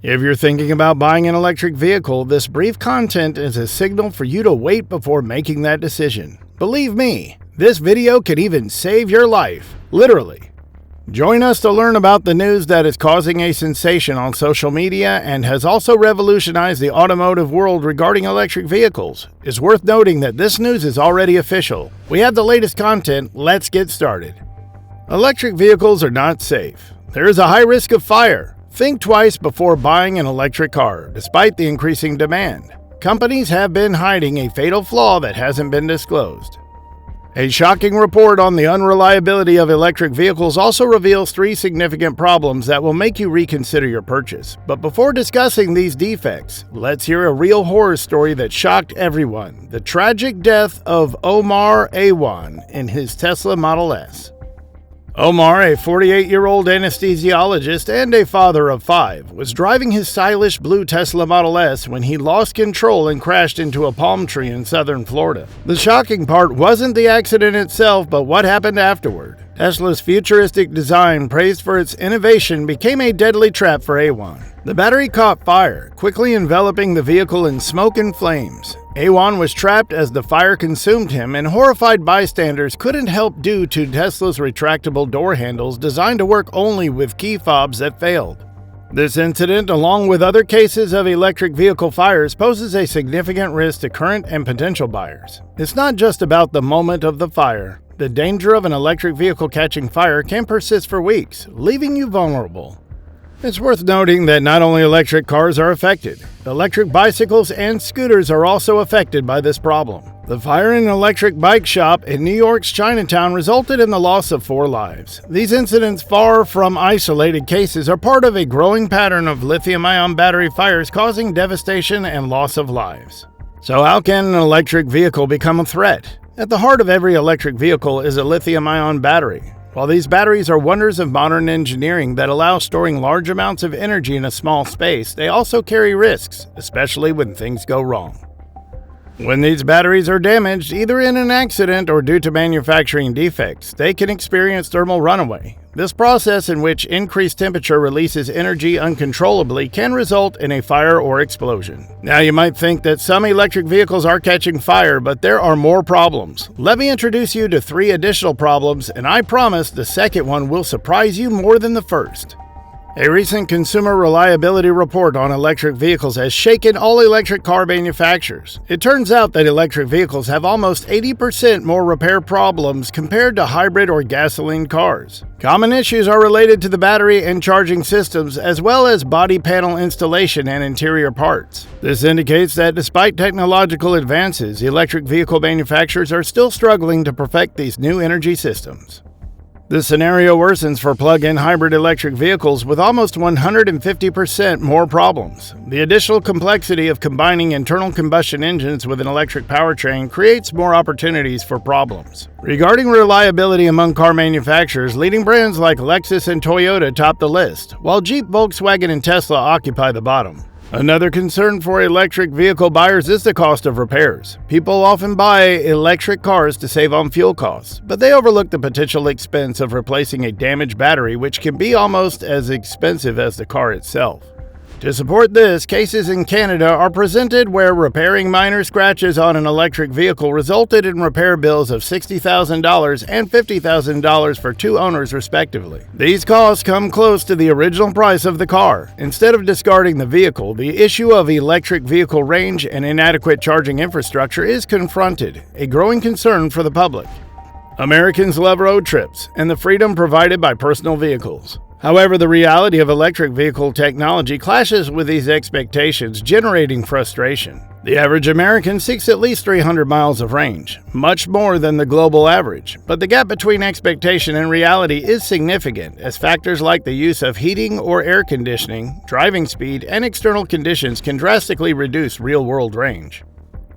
If you're thinking about buying an electric vehicle, this brief content is a signal for you to wait before making that decision. Believe me, this video could even save your life, literally. Join us to learn about the news that is causing a sensation on social media and has also revolutionized the automotive world regarding electric vehicles. It's worth noting that this news is already official. We have the latest content, let's get started. Electric vehicles are not safe. There is a high risk of fire. Think twice before buying an electric car, despite the increasing demand. Companies have been hiding a fatal flaw that hasn't been disclosed. A shocking report on the unreliability of electric vehicles also reveals 3 significant problems that will make you reconsider your purchase. But before discussing these defects, let's hear a real horror story that shocked everyone: the tragic death of Omar Awan in his Tesla Model S. Omar, a 48-year-old anesthesiologist and a father of 5, was driving his stylish blue Tesla Model S when he lost control and crashed into a palm tree in southern Florida. The shocking part wasn't the accident itself, but what happened afterward. Tesla's futuristic design, praised for its innovation, became a deadly trap for Awan. The battery caught fire, quickly enveloping the vehicle in smoke and flames. Awan was trapped as the fire consumed him, and horrified bystanders couldn't help due to Tesla's retractable door handles designed to work only with key fobs that failed. This incident, along with other cases of electric vehicle fires, poses a significant risk to current and potential buyers. It's not just about the moment of the fire. The danger of an electric vehicle catching fire can persist for weeks, leaving you vulnerable. It's worth noting that not only electric cars are affected, electric bicycles and scooters are also affected by this problem. The fire in an electric bike shop in New York's Chinatown resulted in the loss of 4 lives. These incidents, far from isolated cases, are part of a growing pattern of lithium-ion battery fires causing devastation and loss of lives. So how can an electric vehicle become a threat? At the heart of every electric vehicle is a lithium-ion battery. While these batteries are wonders of modern engineering that allow storing large amounts of energy in a small space, they also carry risks, especially when things go wrong. When these batteries are damaged, either in an accident or due to manufacturing defects, they can experience thermal runaway. This process, in which increased temperature releases energy uncontrollably, can result in a fire or explosion. Now, you might think that some electric vehicles are catching fire, but there are more problems. Let me introduce you to 3 additional problems, and I promise the second one will surprise you more than the first. A recent consumer reliability report on electric vehicles has shaken all electric car manufacturers. It turns out that electric vehicles have almost 80% more repair problems compared to hybrid or gasoline cars. Common issues are related to the battery and charging systems, as well as body panel installation and interior parts. This indicates that despite technological advances, electric vehicle manufacturers are still struggling to perfect these new energy systems. This scenario worsens for plug-in hybrid electric vehicles with almost 150% more problems. The additional complexity of combining internal combustion engines with an electric powertrain creates more opportunities for problems. Regarding reliability among car manufacturers, leading brands like Lexus and Toyota top the list, while Jeep, Volkswagen, and Tesla occupy the bottom. Another concern for electric vehicle buyers is the cost of repairs. People often buy electric cars to save on fuel costs, but they overlook the potential expense of replacing a damaged battery, which can be almost as expensive as the car itself. To support this, cases in Canada are presented where repairing minor scratches on an electric vehicle resulted in repair bills of $60,000 and $50,000 for 2 owners respectively. These costs come close to the original price of the car. Instead of discarding the vehicle, the issue of electric vehicle range and inadequate charging infrastructure is confronted, a growing concern for the public. Americans love road trips and the freedom provided by personal vehicles. However, the reality of electric vehicle technology clashes with these expectations, generating frustration. The average American seeks at least 300 miles of range, much more than the global average. But the gap between expectation and reality is significant, as factors like the use of heating or air conditioning, driving speed, and external conditions can drastically reduce real-world range.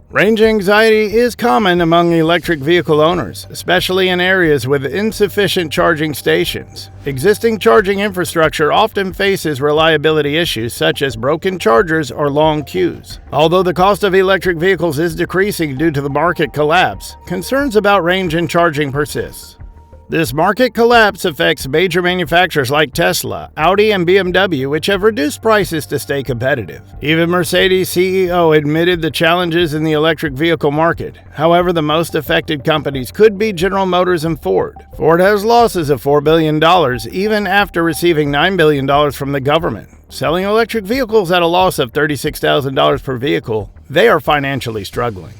Range anxiety is common among electric vehicle owners, especially in areas with insufficient charging stations. Existing charging infrastructure often faces reliability issues such as broken chargers or long queues. Although the cost of electric vehicles is decreasing due to the market collapse, concerns about range and charging persist. This market collapse affects major manufacturers like Tesla, Audi, and BMW, which have reduced prices to stay competitive. Even Mercedes CEO admitted the challenges in the electric vehicle market. However, the most affected companies could be General Motors and Ford. Ford has losses of $4 billion, even after receiving $9 billion from the government. Selling electric vehicles at a loss of $36,000 per vehicle, they are financially struggling.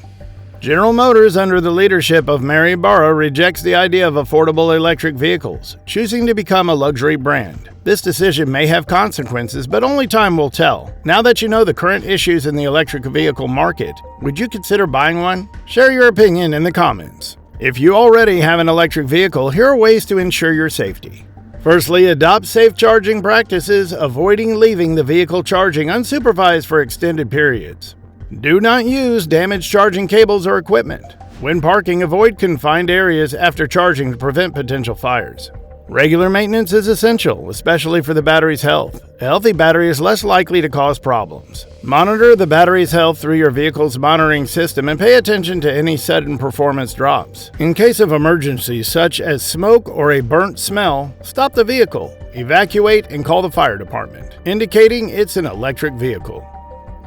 General Motors, under the leadership of Mary Barra, rejects the idea of affordable electric vehicles, choosing to become a luxury brand. This decision may have consequences, but only time will tell. Now that you know the current issues in the electric vehicle market, would you consider buying one? Share your opinion in the comments. If you already have an electric vehicle, here are ways to ensure your safety. Firstly, adopt safe charging practices, avoiding leaving the vehicle charging unsupervised for extended periods. Do not use damaged charging cables or equipment. When parking, avoid confined areas after charging to prevent potential fires. Regular maintenance is essential, especially for the battery's health. A healthy battery is less likely to cause problems. Monitor the battery's health through your vehicle's monitoring system and pay attention to any sudden performance drops. In case of emergencies such as smoke or a burnt smell, stop the vehicle, evacuate, and call the fire department, indicating it's an electric vehicle.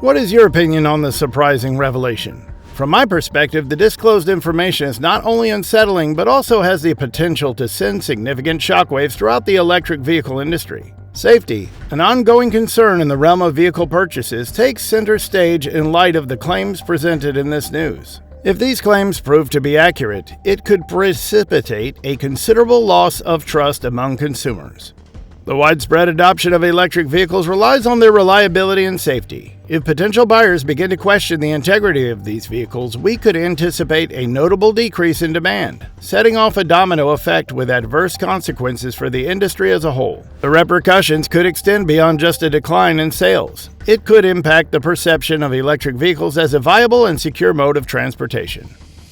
What is your opinion on the surprising revelation? From my perspective, the disclosed information is not only unsettling, but also has the potential to send significant shockwaves throughout the electric vehicle industry. Safety, an ongoing concern in the realm of vehicle purchases, takes center stage in light of the claims presented in this news. If these claims prove to be accurate, it could precipitate a considerable loss of trust among consumers. The widespread adoption of electric vehicles relies on their reliability and safety. If potential buyers begin to question the integrity of these vehicles, we could anticipate a notable decrease in demand, setting off a domino effect with adverse consequences for the industry as a whole. The repercussions could extend beyond just a decline in sales. It could impact the perception of electric vehicles as a viable and secure mode of transportation.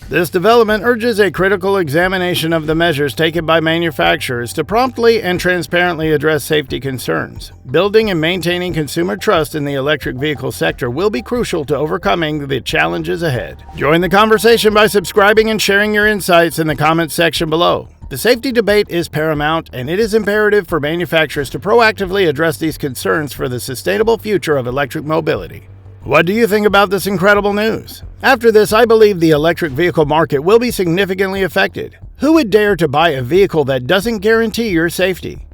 This development urges a critical examination of the measures taken by manufacturers to promptly and transparently address safety concerns. Building and maintaining consumer trust in the electric vehicle sector will be crucial to overcoming the challenges ahead. Join the conversation by subscribing and sharing your insights in the comments section below. The safety debate is paramount, and it is imperative for manufacturers to proactively address these concerns for the sustainable future of electric mobility. What do you think about this incredible news? After this, I believe the electric vehicle market will be significantly affected. Who would dare to buy a vehicle that doesn't guarantee your safety?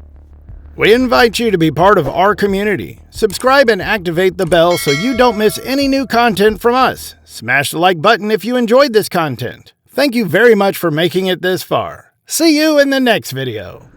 We invite you to be part of our community. Subscribe and activate the bell so you don't miss any new content from us. Smash the like button if you enjoyed this content. Thank you very much for making it this far. See you in the next video.